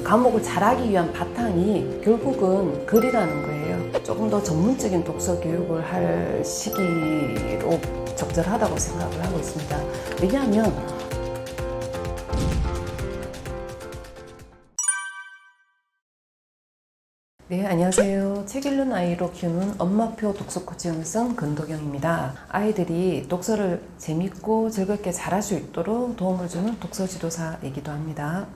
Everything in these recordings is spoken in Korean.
과목을 잘하기 위한 바탕이 결국은 글이라는 거예요. 조금 더 전문적인 독서 교육을 할 시기로 적절하다고 생각을 하고 있습니다. 왜냐하면 네, 안녕하세요. 책 읽는 아이로 키우는 엄마표 독서 코칭을 쓴 근도경입니다. 아이들이 독서를 재밌고 즐겁게 잘할 수 있도록 도움을 주는 독서 지도사이기도 합니다.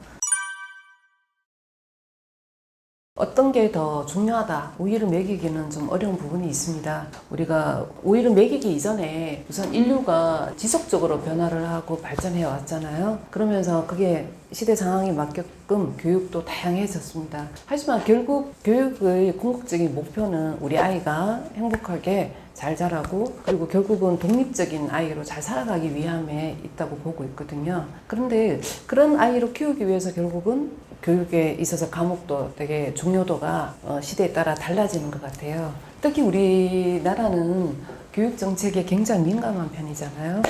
어떤 게 더 중요하다, 우위를 매기기는 좀 어려운 부분이 있습니다. 우리가 우위를 매기기 이전에 우선 인류가 지속적으로 변화를 하고 발전해 왔잖아요. 그러면서 그게 시대 상황에 맞게끔 교육도 다양해졌습니다. 하지만 결국 교육의 궁극적인 목표는 우리 아이가 행복하게 잘 자라고 그리고 결국은 독립적인 아이로 잘 살아가기 위함에 있다고 보고 있거든요. 그런데 그런 아이로 키우기 위해서 결국은 교육에 있어서 과목도 되게 중요도가 시대에 따라 달라지는 것 같아요. 특히 우리나라는 교육 정책에 굉장히 민감한 편이잖아요.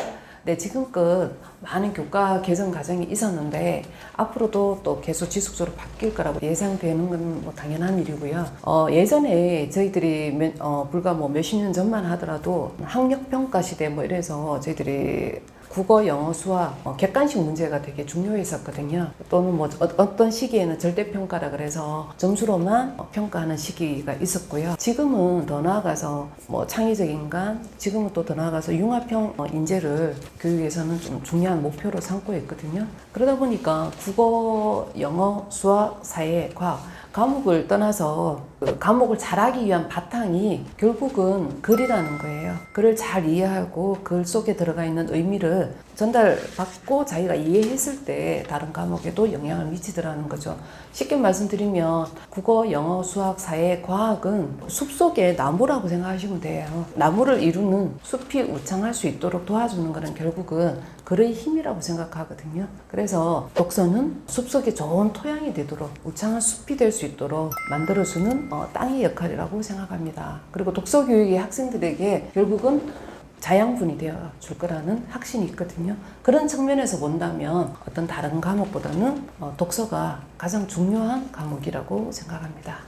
네, 지금껏 많은 교과 개정 과정이 있었는데 앞으로도 또 계속 지속적으로 바뀔 거라고 예상되는 건 뭐 당연한 일이고요. 예전에 저희들이 불과 뭐 몇십 년 전만 하더라도 학력평가 시대 뭐 이래서 저희들이 국어, 영어, 수학, 객관식 문제가 되게 중요했었거든요. 또는 뭐 어떤 시기에는 절대평가라 그래서 점수로만 평가하는 시기가 있었고요. 지금은 더 나아가서 뭐 창의적 인간, 지금은 또 더 나아가서 융합형 인재를 교육에서는 좀 중요한 목표로 삼고 있거든요. 그러다 보니까 국어, 영어, 수학, 사회, 과학 과목을 떠나서 그 과목을 잘하기 위한 바탕이 결국은 글이라는 거예요. 글을 잘 이해하고 글 속에 들어가 있는 의미를 전달받고 자기가 이해했을 때 다른 과목에도 영향을 미치더라는 거죠. 쉽게 말씀드리면 국어, 영어, 수학, 사회, 과학은 숲속의 나무라고 생각하시면 돼요. 나무를 이루는 숲이 우창할 수 있도록 도와주는 것은 결국은 글의 힘이라고 생각하거든요. 그래서 독서는 숲속에 좋은 토양이 되도록 우창한 숲이 될 수 있도록 만들어주는 땅의 역할이라고 생각합니다. 그리고 독서 교육이 학생들에게 결국은 자양분이 되어 줄 거라는 확신이 있거든요. 그런 측면에서 본다면 어떤 다른 과목보다는 독서가 가장 중요한 과목이라고 생각합니다.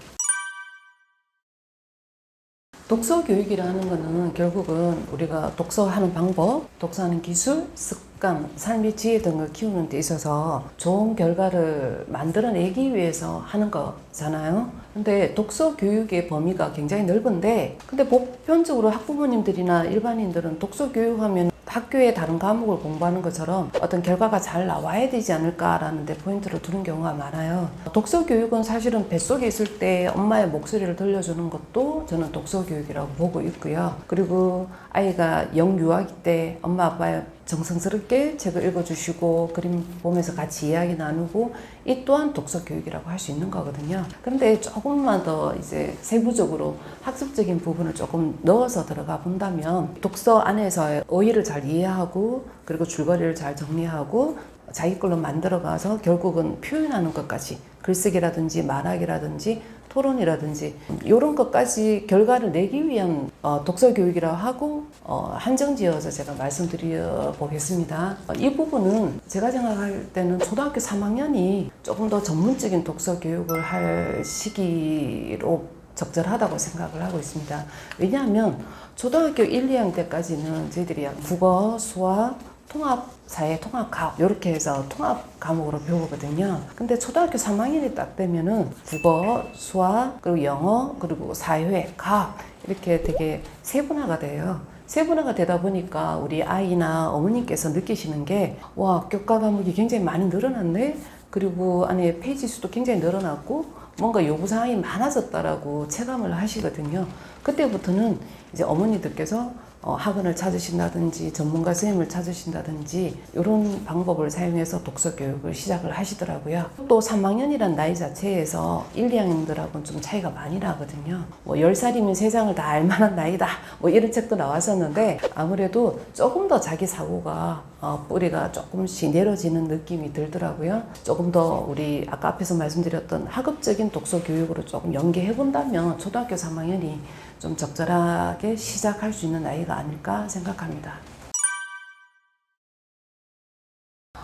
독서 교육이라는 것은 결국은 우리가 독서하는 방법, 독서하는 기술, 습관, 삶의 지혜 등을 키우는 데 있어서 좋은 결과를 만들어내기 위해서 하는 거잖아요. 근데 독서 교육의 범위가 굉장히 넓은데 근데 보편적으로 학부모님들이나 일반인들은 독서 교육하면 학교에 다른 과목을 공부하는 것처럼 어떤 결과가 잘 나와야 되지 않을까라는 데 포인트를 두는 경우가 많아요. 독서 교육은 사실은 뱃속에 있을 때 엄마의 목소리를 들려주는 것도 저는 독서 교육이라고 보고 있고요. 그리고 아이가 영유아기 때 엄마 아빠의 정성스럽게 책을 읽어주시고 그림 보면서 같이 이야기 나누고 이 또한 독서 교육이라고 할 수 있는 거거든요. 그런데 조금만 더 이제 세부적으로 학습적인 부분을 조금 넣어서 들어가 본다면 독서 안에서의 어휘를 잘 이해하고 그리고 줄거리를 잘 정리하고 자기 걸로 만들어가서 결국은 표현하는 것까지 글쓰기라든지 말하기라든지 토론이라든지 이런 것까지 결과를 내기 위한 독서 교육이라고 하고 한정지어서 제가 말씀드려 보겠습니다. 이 부분은 제가 생각할 때는 초등학교 3학년이 조금 더 전문적인 독서 교육을 할 시기로 적절하다고 생각을 하고 있습니다. 왜냐하면 초등학교 1, 2학년 때까지는 저희들이 국어, 수학, 통합사회, 통합과학 이렇게 해서 통합 과목으로 배우거든요. 근데 초등학교 3학년이 딱 되면은 국어, 수학, 그리고 영어, 그리고 사회, 과학 이렇게 되게 세분화가 돼요. 세분화가 되다 보니까 우리 아이나 어머님께서 느끼시는 게 와, 교과 과목이 굉장히 많이 늘어났네? 그리고 안에 페이지 수도 굉장히 늘어났고 뭔가 요구사항이 많아졌다라고 체감을 하시거든요. 그때부터는 이제 어머니들께서 학원을 찾으신다든지 전문가 선생님을 찾으신다든지 이런 방법을 사용해서 독서 교육을 시작을 하시더라고요. 또 3학년이란 나이 자체에서 1, 2학년들하고는 좀 차이가 많이 나거든요. 뭐 10살이면 세상을 다 알만한 나이다 뭐 이런 책도 나왔었는데 아무래도 조금 더 자기 사고가 뿌리가 조금씩 내려지는 느낌이 들더라고요. 조금 더 우리 아까 앞에서 말씀드렸던 학업적인 독서 교육으로 조금 연계해 본다면 초등학교 3학년이 좀 적절하게 시작할 수 있는 나이가 아닐까 생각합니다.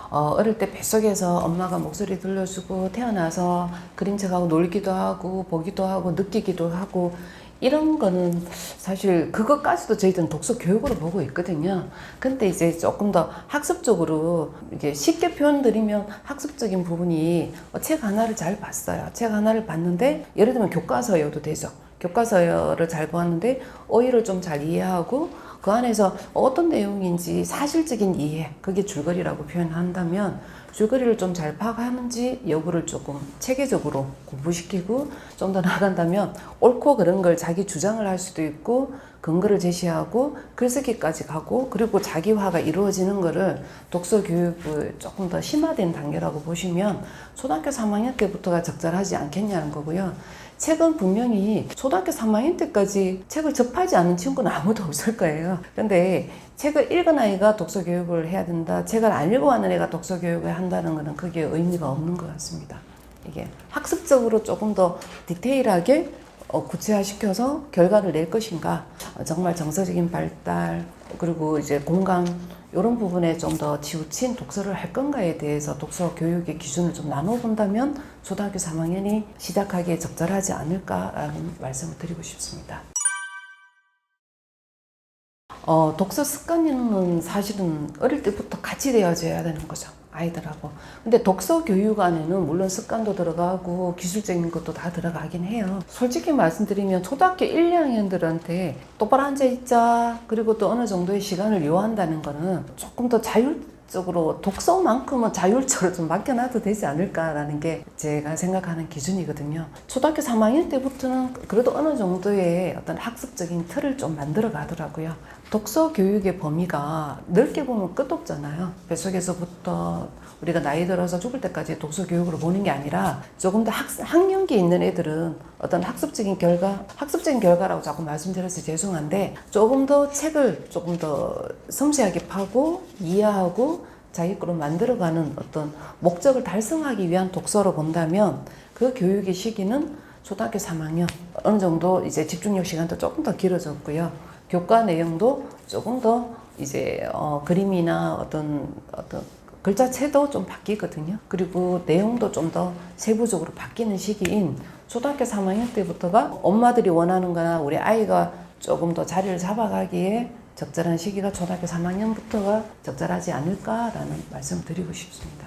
어릴 때 뱃속에서 엄마가 목소리 들려주고 태어나서 그림책하고 놀기도 하고 보기도 하고 느끼기도 하고 이런 거는 사실 그것까지도 저희들은 독서 교육으로 보고 있거든요. 근데 이제 조금 더 학습적으로 이게 쉽게 표현드리면 학습적인 부분이 책 하나를 잘 봤어요. 책 하나를 봤는데 예를 들면 교과서여도 되죠. 교과서를 잘 보았는데 어휘를 좀 잘 이해하고 그 안에서 어떤 내용인지 사실적인 이해, 그게 줄거리라고 표현한다면 줄거리를 좀 잘 파악하는지 여부를 조금 체계적으로 공부시키고 좀 더 나아간다면 옳고 그른 걸 자기 주장을 할 수도 있고 근거를 제시하고 글쓰기까지 가고 그리고 자기화가 이루어지는 거를 독서 교육을 조금 더 심화된 단계라고 보시면 초등학교 3학년 때부터가 적절하지 않겠냐는 거고요. 책은 분명히 초등학교 3학년 때까지 책을 접하지 않은 친구는 아무도 없을 거예요. 그런데 책을 읽은 아이가 독서 교육을 해야 된다. 책을 안 읽어왔는 애가 독서 교육을 한다는 것은 그게 의미가 없는 것 같습니다. 이게 학습적으로 조금 더 디테일하게 구체화시켜서 결과를 낼 것인가, 정말 정서적인 발달, 그리고 이제 공감, 이런 부분에 좀 더 치우친 독서를 할 건가에 대해서 독서 교육의 기준을 좀 나눠본다면 초등학교 3학년이 시작하기에 적절하지 않을까라는 말씀을 드리고 싶습니다. 독서 습관은 사실은 어릴 때부터 같이 되어져야 되는 거죠. 아이들하고. 근데 독서 교육 안에는 물론 습관도 들어가고 기술적인 것도 다 들어가긴 해요. 솔직히 말씀드리면 초등학교 1, 2학년들한테 똑바로 앉아있자, 그리고 또 어느 정도의 시간을 요한다는 거는 조금 더 자율적으로 독서만큼은 자율적으로 좀 맡겨놔도 되지 않을까라는 게 제가 생각하는 기준이거든요. 초등학교 3학년 때부터는 그래도 어느 정도의 어떤 학습적인 틀을 좀 만들어 가더라고요. 독서 교육의 범위가 넓게 보면 끝도 없잖아요. 뱃속에서부터 우리가 나이 들어서 죽을 때까지 독서 교육으로 보는 게 아니라 조금 더 학령기에 있는 애들은 어떤 학습적인 결과라고 자꾸 말씀드려서 죄송한데 조금 더 책을 조금 더 섬세하게 파고 이해하고 자기 거로 만들어가는 어떤 목적을 달성하기 위한 독서로 본다면 그 교육의 시기는 초등학교 3학년 어느 정도 이제 집중력 시간도 조금 더 길어졌고요. 교과 내용도 조금 더 이제 그림이나 어떤 글자체도 좀 바뀌거든요. 그리고 내용도 좀 더 세부적으로 바뀌는 시기인 초등학교 3학년 때부터가 엄마들이 원하는 거나 우리 아이가 조금 더 자리를 잡아가기에 적절한 시기가 초등학교 3학년부터가 적절하지 않을까라는 말씀을 드리고 싶습니다.